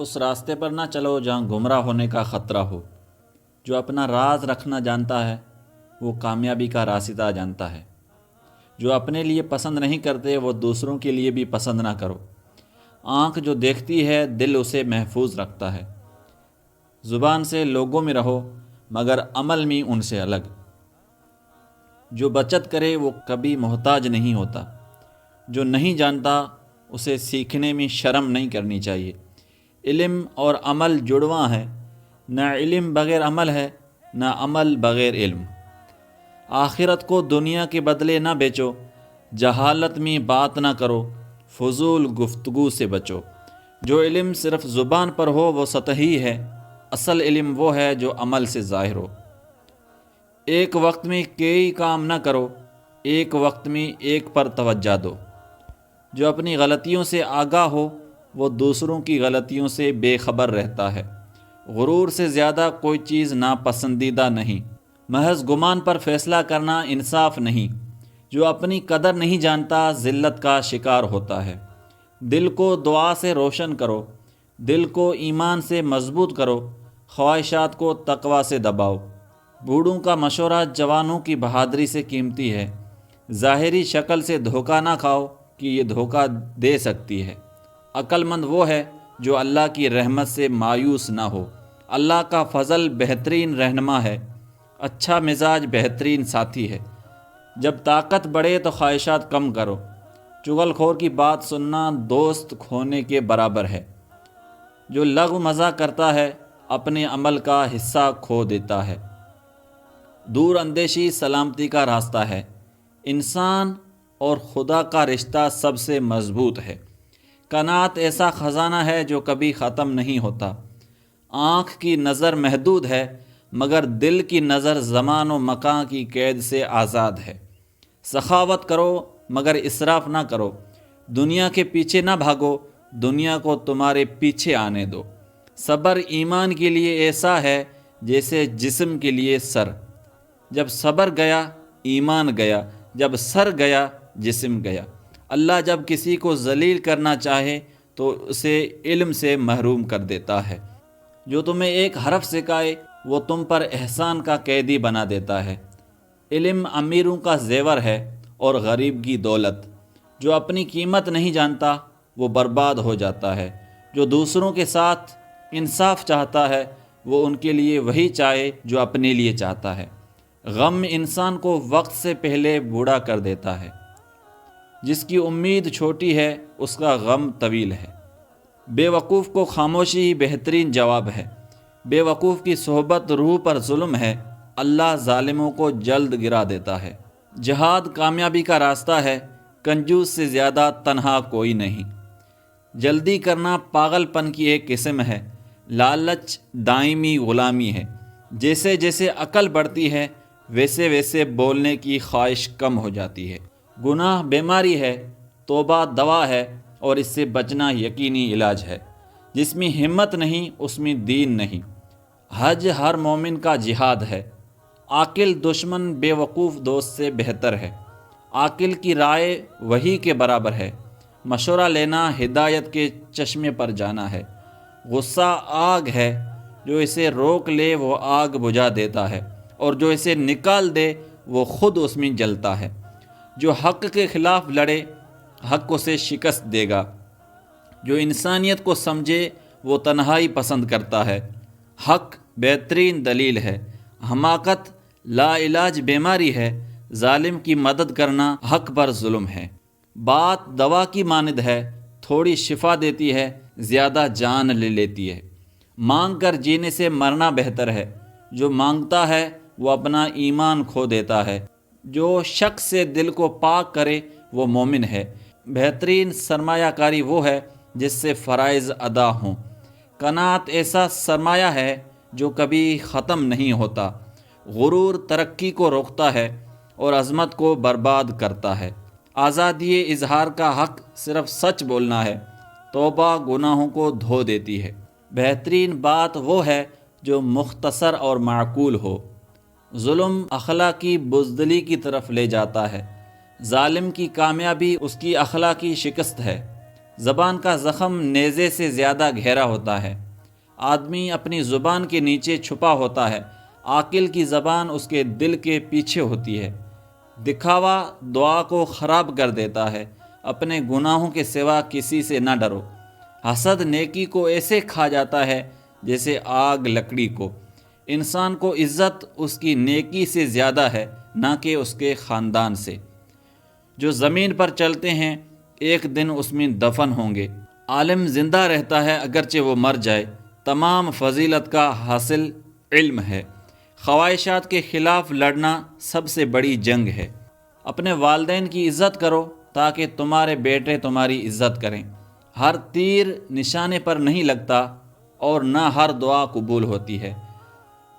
اس راستے پر نہ چلو جہاں گمراہ ہونے کا خطرہ ہو۔ جو اپنا راز رکھنا جانتا ہے وہ کامیابی کا راستہ جانتا ہے۔ جو اپنے لیے پسند نہیں کرتے وہ دوسروں کے لیے بھی پسند نہ کرو۔ آنکھ جو دیکھتی ہے دل اسے محفوظ رکھتا ہے۔ زبان سے لوگوں میں رہو مگر عمل میں ان سے الگ۔ جو بچت کرے وہ کبھی محتاج نہیں ہوتا۔ جو نہیں جانتا اسے سیکھنے میں شرم نہیں کرنی چاہیے۔ علم اور عمل جڑواں ہے، نہ علم بغیر عمل ہے نہ عمل بغیر علم۔ آخرت کو دنیا کے بدلے نہ بیچو، جہالت میں بات نہ کرو، فضول گفتگو سے بچو۔ جو علم صرف زبان پر ہو وہ سطحی ہے، اصل علم وہ ہے جو عمل سے ظاہر ہو۔ ایک وقت میں کئی کام نہ کرو، ایک وقت میں ایک پر توجہ دو۔ جو اپنی غلطیوں سے آگاہ ہو وہ دوسروں کی غلطیوں سے بے خبر رہتا ہے۔ غرور سے زیادہ کوئی چیز ناپسندیدہ نہیں۔ محض گمان پر فیصلہ کرنا انصاف نہیں۔ جو اپنی قدر نہیں جانتا ذلت کا شکار ہوتا ہے۔ دل کو دعا سے روشن کرو، دل کو ایمان سے مضبوط کرو، خواہشات کو تقوی سے دباؤ۔ بوڑھوں کا مشورہ جوانوں کی بہادری سے قیمتی ہے۔ ظاہری شکل سے دھوکہ نہ کھاؤ کہ یہ دھوکہ دے سکتی ہے۔ عقل مند وہ ہے جو اللہ کی رحمت سے مایوس نہ ہو۔ اللہ کا فضل بہترین رہنما ہے، اچھا مزاج بہترین ساتھی ہے۔ جب طاقت بڑھے تو خواہشات کم کرو۔ چغل خور کی بات سننا دوست کھونے کے برابر ہے۔ جو لغو مزاح کرتا ہے اپنے عمل کا حصہ کھو دیتا ہے۔ دور اندیشی سلامتی کا راستہ ہے۔ انسان اور خدا کا رشتہ سب سے مضبوط ہے۔ قناعت ایسا خزانہ ہے جو کبھی ختم نہیں ہوتا۔ آنکھ کی نظر محدود ہے مگر دل کی نظر زمان و مکان کی قید سے آزاد ہے۔ سخاوت کرو مگر اسراف نہ کرو۔ دنیا کے پیچھے نہ بھاگو، دنیا کو تمہارے پیچھے آنے دو۔ صبر ایمان کے لیے ایسا ہے جیسے جسم کے لیے سر۔ جب صبر گیا ایمان گیا، جب سر گیا جسم گیا۔ اللہ جب کسی کو ذلیل کرنا چاہے تو اسے علم سے محروم کر دیتا ہے۔ جو تمہیں ایک حرف سکھائے وہ تم پر احسان کا قیدی بنا دیتا ہے۔ علم امیروں کا زیور ہے اور غریب کی دولت۔ جو اپنی قیمت نہیں جانتا وہ برباد ہو جاتا ہے۔ جو دوسروں کے ساتھ انصاف چاہتا ہے وہ ان کے لیے وہی چاہے جو اپنے لیے چاہتا ہے۔ غم انسان کو وقت سے پہلے بوڑھا کر دیتا ہے۔ جس کی امید چھوٹی ہے اس کا غم طویل ہے۔ بے وقوف کو خاموشی ہی بہترین جواب ہے۔ بے وقوف کی صحبت روح پر ظلم ہے، اللہ ظالموں کو جلد گرا دیتا ہے۔ جہاد کامیابی کا راستہ ہے، کنجوس سے زیادہ تنہا کوئی نہیں۔ جلدی کرنا پاگل پن کی ایک قسم ہے، لالچ دائمی غلامی ہے۔ جیسے جیسے عقل بڑھتی ہے ویسے ویسے بولنے کی خواہش کم ہو جاتی ہے۔ گناہ بیماری ہے، توبہ دوا ہے اور اس سے بچنا یقینی علاج ہے۔ جس میں ہمت نہیں اس میں دین نہیں۔ حج ہر مومن کا جہاد ہے۔ عاقل دشمن بے وقوف دوست سے بہتر ہے۔ عاقل کی رائے وحی کے برابر ہے۔ مشورہ لینا ہدایت کے چشمے پر جانا ہے۔ غصہ آگ ہے، جو اسے روک لے وہ آگ بجھا دیتا ہے اور جو اسے نکال دے وہ خود اس میں جلتا ہے۔ جو حق کے خلاف لڑے حق اسے شکست دے گا۔ جو انسانیت کو سمجھے وہ تنہائی پسند کرتا ہے۔ حق بہترین دلیل ہے۔ حماقت لا علاج بیماری ہے۔ ظالم کی مدد کرنا حق پر ظلم ہے۔ بات دوا کی مانند ہے، تھوڑی شفا دیتی ہے، زیادہ جان لے لیتی ہے۔ مانگ کر جینے سے مرنا بہتر ہے۔ جو مانگتا ہے وہ اپنا ایمان کھو دیتا ہے۔ جو شک سے دل کو پاک کرے وہ مومن ہے۔ بہترین سرمایہ کاری وہ ہے جس سے فرائض ادا ہوں۔ قناعت ایسا سرمایہ ہے جو کبھی ختم نہیں ہوتا۔ غرور ترقی کو روکتا ہے اور عظمت کو برباد کرتا ہے۔ آزادی اظہار کا حق صرف سچ بولنا ہے۔ توبہ گناہوں کو دھو دیتی ہے۔ بہترین بات وہ ہے جو مختصر اور معقول ہو۔ ظلم اخلاقی بزدلی کی طرف لے جاتا ہے۔ ظالم کی کامیابی اس کی اخلاقی شکست ہے۔ زبان کا زخم نیزے سے زیادہ گہرا ہوتا ہے۔ آدمی اپنی زبان کے نیچے چھپا ہوتا ہے، عاقل کی زبان اس کے دل کے پیچھے ہوتی ہے۔ دکھاوا دعا کو خراب کر دیتا ہے۔ اپنے گناہوں کے سوا کسی سے نہ ڈرو۔ حسد نیکی کو ایسے کھا جاتا ہے جیسے آگ لکڑی کو۔ انسان کو عزت اس کی نیکی سے زیادہ ہے، نہ کہ اس کے خاندان سے۔ جو زمین پر چلتے ہیں ایک دن اس میں دفن ہوں گے۔ عالم زندہ رہتا ہے اگرچہ وہ مر جائے۔ تمام فضیلت کا حاصل علم ہے۔ خواہشات کے خلاف لڑنا سب سے بڑی جنگ ہے۔ اپنے والدین کی عزت کرو تاکہ تمہارے بیٹے تمہاری عزت کریں۔ ہر تیر نشانے پر نہیں لگتا اور نہ ہر دعا قبول ہوتی ہے۔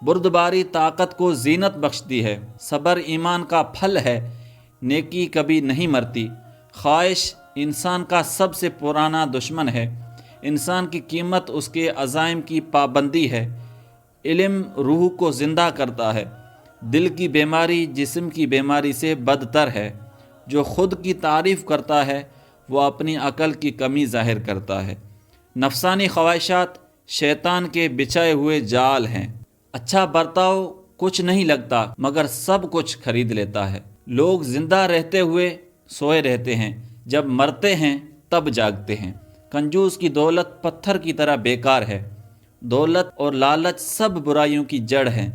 بردباری طاقت کو زینت بخشتی ہے۔ صبر ایمان کا پھل ہے۔ نیکی کبھی نہیں مرتی۔ خواہش انسان کا سب سے پرانا دشمن ہے۔ انسان کی قیمت اس کے عزائم کی پابندی ہے۔ علم روح کو زندہ کرتا ہے۔ دل کی بیماری جسم کی بیماری سے بدتر ہے۔ جو خود کی تعریف کرتا ہے وہ اپنی عقل کی کمی ظاہر کرتا ہے۔ نفسانی خواہشات شیطان کے بچھائے ہوئے جال ہیں۔ اچھا برتاؤ کچھ نہیں لگتا مگر سب کچھ خرید لیتا ہے۔ لوگ زندہ رہتے ہوئے سوئے رہتے ہیں، جب مرتے ہیں تب جاگتے ہیں۔ کنجوس کی دولت پتھر کی طرح بیکار ہے۔ دولت اور لالچ سب برائیوں کی جڑ ہیں۔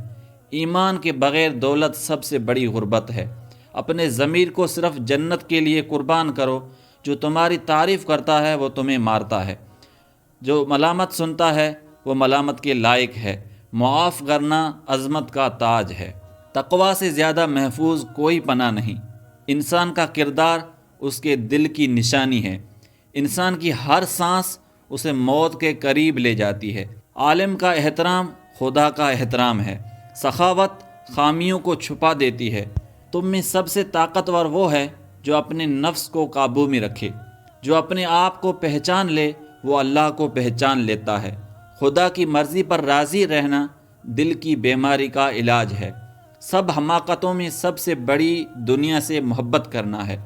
ایمان کے بغیر دولت سب سے بڑی غربت ہے۔ اپنے ضمیر کو صرف جنت کے لیے قربان کرو۔ جو تمہاری تعریف کرتا ہے وہ تمہیں مارتا ہے۔ جو ملامت سنتا ہے وہ ملامت کے لائق ہے۔ معاف کرنا عظمت کا تاج ہے۔ تقویٰ سے زیادہ محفوظ کوئی پناہ نہیں۔ انسان کا کردار اس کے دل کی نشانی ہے۔ انسان کی ہر سانس اسے موت کے قریب لے جاتی ہے۔ عالم کا احترام خدا کا احترام ہے۔ سخاوت خامیوں کو چھپا دیتی ہے۔ تم میں سب سے طاقتور وہ ہے جو اپنے نفس کو قابو میں رکھے۔ جو اپنے آپ کو پہچان لے وہ اللہ کو پہچان لیتا ہے۔ خدا کی مرضی پر راضی رہنا دل کی بیماری کا علاج ہے۔ سب حماقتوں میں سب سے بڑی دنیا سے محبت کرنا ہے۔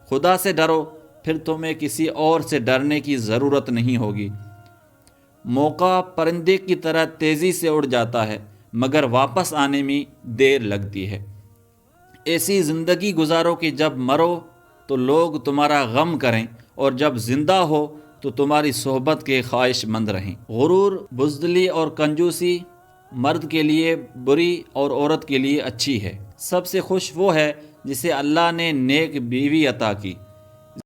خدا سے ڈرو، پھر تمہیں کسی اور سے ڈرنے کی ضرورت نہیں ہوگی۔ موقع پرندے کی طرح تیزی سے اڑ جاتا ہے مگر واپس آنے میں دیر لگتی ہے۔ ایسی زندگی گزارو کہ جب مرو تو لوگ تمہارا غم کریں اور جب زندہ ہو تو تمہاری صحبت کے خواہش مند رہیں۔ غرور، بزدلی اور کنجوسی مرد کے لیے بری اور عورت کے لیے اچھی ہے۔ سب سے خوش وہ ہے جسے اللہ نے نیک بیوی عطا کی۔